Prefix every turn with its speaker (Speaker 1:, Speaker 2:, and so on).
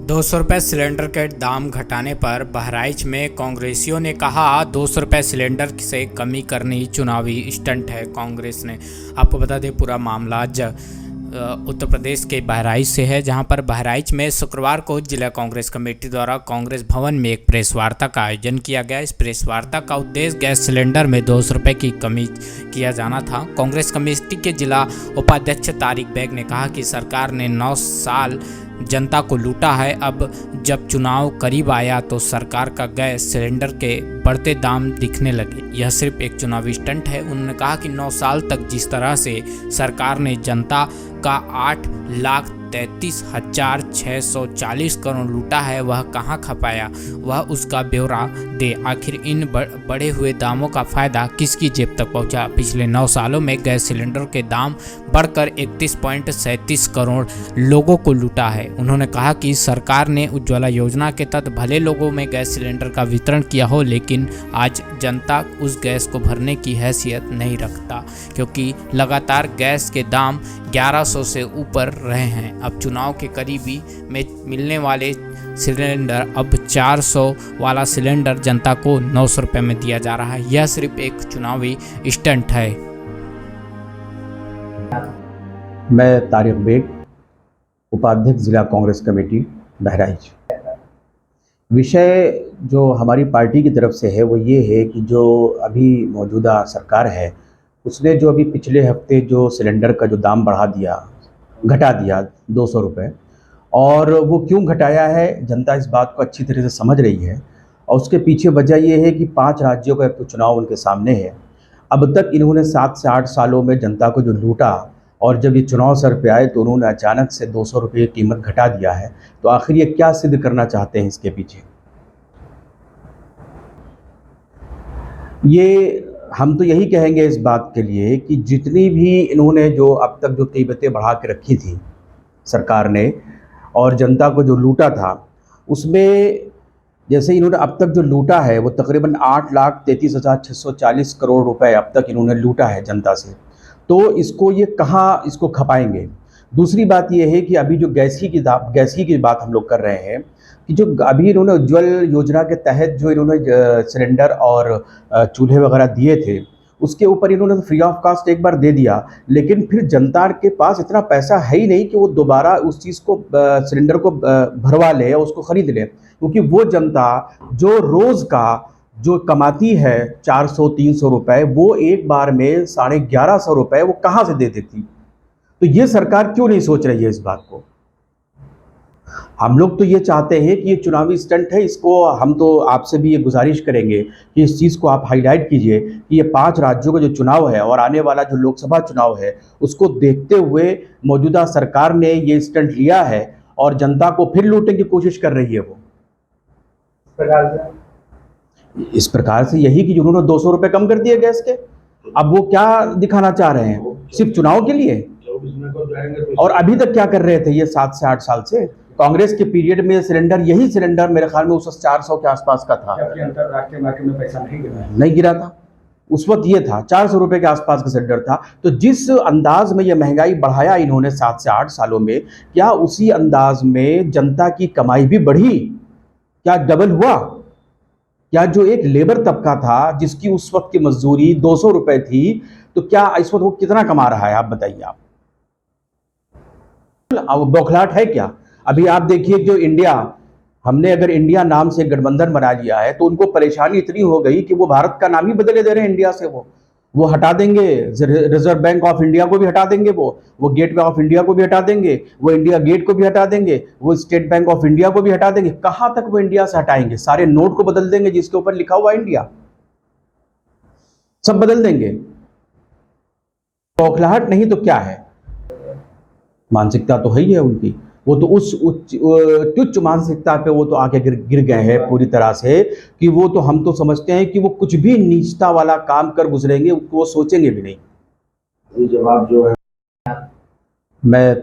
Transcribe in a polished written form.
Speaker 1: ₹200 cylinder के दाम घटाने पर बहराइच में कांग्रेसियों ने कहा ₹200 सिलेंडर से कमी करनी चुनावी स्टंट है। कांग्रेस ने, आपको बता दें पूरा मामला उत्तर प्रदेश के बहराइच से है, जहां पर बहराइच में शुक्रवार को जिला कांग्रेस कमेटी द्वारा कांग्रेस भवन में एक प्रेस वार्ता का आयोजन किया गया। इस प्रेस वार्ता का उद्देश्य गैस सिलेंडर में ₹200 की कमी किया जाना था। कांग्रेस कमेटी के जिला उपाध्यक्ष तारिक बेग ने कहा कि सरकार ने 9 साल जनता को लूटा है। अब जब चुनाव करीब आया तो सरकार का गैस सिलेंडर के बढ़ते दाम दिखने लगे। यह सिर्फ एक चुनावी स्टंट है। उन्होंने कहा कि 9 साल तक जिस तरह से सरकार ने जनता का 8,33,640 करोड़ लूटा है, वह कहां खपाया, वह उसका ब्यौरा दे। आखिर इन बढ़े हुए दामों का फायदा किसकी जेब तक पहुंचा। पिछले 9 सालों में गैस सिलेंडर के दाम बढ़कर 31.37 करोड़ लोगों को लूटा है। उन्होंने कहा कि सरकार ने उज्ज्वला योजना के तहत भले लोगों में गैस सिलेंडर का वितरण किया हो, लेकिन आज जनता उस गैस को भरने की हैसियत नहीं रखता, क्योंकि लगातार गैस के दाम 1100 से ऊपर रहे हैं। अब चुनाव के करीबी में मिलने वाले सिलेंडर, अब 400 वाला सिलेंडर जनता को ₹900 में दिया जा रहा है। यह सिर्फ एक चुनावी स्टंट है।
Speaker 2: मैं तारिक बेग, उपाध्यक्ष जिला कांग्रेस कमेटी बहराइच। विषय जो हमारी पार्टी की तरफ से है वो ये है कि जो अभी मौजूदा सरकार है उसने जो अभी पिछले हफ्ते जो सिलेंडर का जो दाम घटा दिया ₹200, और वो क्यों घटाया है जनता इस बात को अच्छी तरह से समझ रही है। और उसके पीछे वजह ये है कि 5 राज्यों का एक चुनाव उनके सामने है। अब तक इन्होंने 7 से 8 सालों में जनता को जो लूटा, और जब ये चुनाव सर पे आए तो उन्होंने अचानक से ₹200 की कीमत घटा दिया है। तो आखिर ये क्या सिद्ध करना चाहते हैं इसके पीछे? ये हम तो यही कहेंगे इस बात के लिए कि जितनी भी इन्होंने जो अब तक जो कीमतें बढ़ा के रखी थी सरकार ने, और जनता को जो लूटा था, उसमें जैसे इन्होंने अब तक जो लूटा है वो तकरीबन 8,33,640 करोड़ रुपए अब तक इन्होंने लूटा है जनता से। तो इसको ये कहाँ इसको खपाएंगे। दूसरी बात ये है कि अभी जो गैस की बात हम लोग कर रहे हैं कि जो अभी इन्होंने उज्ज्वल योजना के तहत जो इन्होंने सिलेंडर और चूल्हे वगैरह दिए थे, उसके ऊपर इन्होंने फ्री ऑफ कॉस्ट एक बार दे दिया, लेकिन फिर जनता के पास इतना पैसा है ही नहीं कि वो दोबारा उस चीज़ को सिलेंडर को भरवा ले और उसको ख़रीद ले, क्योंकि वो जनता जो रोज़ का जो कमाती है 400-300 रुपए, वो एक बार में 1150 रुपए वो कहाँ से दे देती। तो ये सरकार क्यों नहीं सोच रही है इस बात को। हम लोग तो ये चाहते हैं कि ये चुनावी स्टंट है। इसको हम तो आपसे भी ये गुजारिश करेंगे कि इस चीज़ को आप हाईलाइट कीजिए कि ये 5 राज्यों का जो चुनाव है और आने वाला जो लोकसभा चुनाव है, उसको देखते हुए मौजूदा सरकार ने ये स्टंट लिया है और जनता को फिर लूटने की कोशिश कर रही है। वो इस प्रकार से यही कि उन्होंने ₹200 कम कर दिए गैस के। अब वो क्या दिखाना चाह रहे हैं, सिर्फ चुनाव के लिए? और अभी तक क्या कर रहे थे ये 7 से 8 साल से? कांग्रेस के पीरियड में यही सिलेंडर मेरे ख्याल में उस 400 के आसपास का था।
Speaker 3: अंतरराष्ट्रीय मार्केट में पैसा
Speaker 2: नहीं गिरा था उस वक्त, ये था 400 रुपए के आसपास का सिलेंडर था। तो जिस अंदाज में ये महंगाई बढ़ाया इन्होंने 7 से 8 सालों में, क्या उसी अंदाज में जनता की कमाई भी बढ़ी? क्या डबल हुआ? क्या जो एक लेबर तबका था जिसकी उस वक्त की मजदूरी 200 रुपए थी, तो क्या इस वक्त वो कितना कमा रहा है? आप बताइए। आप अब बौखलाहट है क्या? अभी आप देखिए जो हमने अगर इंडिया नाम से गठबंधन बना लिया है, तो उनको परेशानी इतनी हो गई कि वो भारत का नाम ही बदले दे रहे हैं इंडिया से। वो हटा देंगे, रिजर्व बैंक ऑफ इंडिया को भी हटा देंगे, वो गेटवे ऑफ इंडिया को भी हटा देंगे, वो इंडिया गेट को भी हटा देंगे, वो स्टेट बैंक ऑफ इंडिया को भी हटा देंगे। कहां तक वो इंडिया से हटाएंगे? सारे नोट को बदल देंगे जिसके ऊपर लिखा हुआ इंडिया, सब बदल देंगे। बौखलाहट नहीं तो क्या है? मानसिकता तो है ही है उनकी। वो तो उस तुच्छ मानसिकता पे वो तो आके गिर गए हैं पूरी तरह से, कि वो तो हम तो समझते हैं कि वो कुछ भी नीचता वाला काम कर गुजरेंगे, वो सोचेंगे भी नहीं।
Speaker 3: जवाब जो है
Speaker 2: मैं